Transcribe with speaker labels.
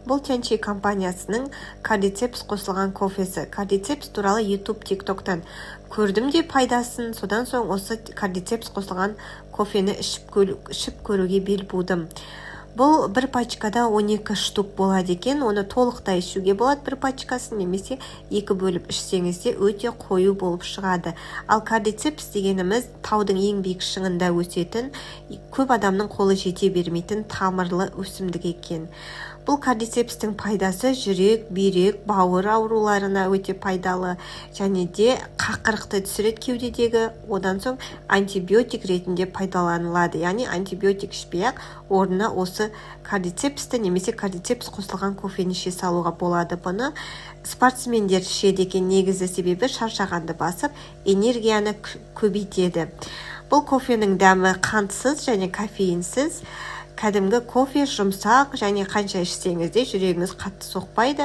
Speaker 1: Бұл Тяньши компаниясының кардицепс қосылған кофесі. Кардицепс туралы YouTube, TikToктан көрдім де пайдасын, содан соң осы кардицепс қосылған кофені ішіп көруге бел будым. Бұл бір пачкада 12 штук болады екен, оны толықтай ішуге болады бір пачкасын, немесе 2 бөліп ішсеңізде өте қою болып шығады. Ал кардицепс дегеніміз таудың ең биік шыңында өсетін, көп адамның қолы жете бермейтін тамырлы өсімдік екен. Бұл кардицепстің пайдасы жүрек, бүйрек, бауыр ауруларына өте пайдалы, және де қақырықты түсіреді кеудедегі, одан соң антибиотик ретінде пайдаланылады. Яғни антибиотик ішпей-ақ орнына осы кардицепсті немесе кардицепс қосылған кофені іше салуға болады. Бұны спортсмендер ішеді екен, негізі себебі шаршағанды басып, энергияны көбейтеді. Бұл кофенің дәмі қантсыз және кофеинсіз. Кәдімгі кофе жұмсақ, және қанша ішсеңіз де жүрегіңіз қатты соқпайды.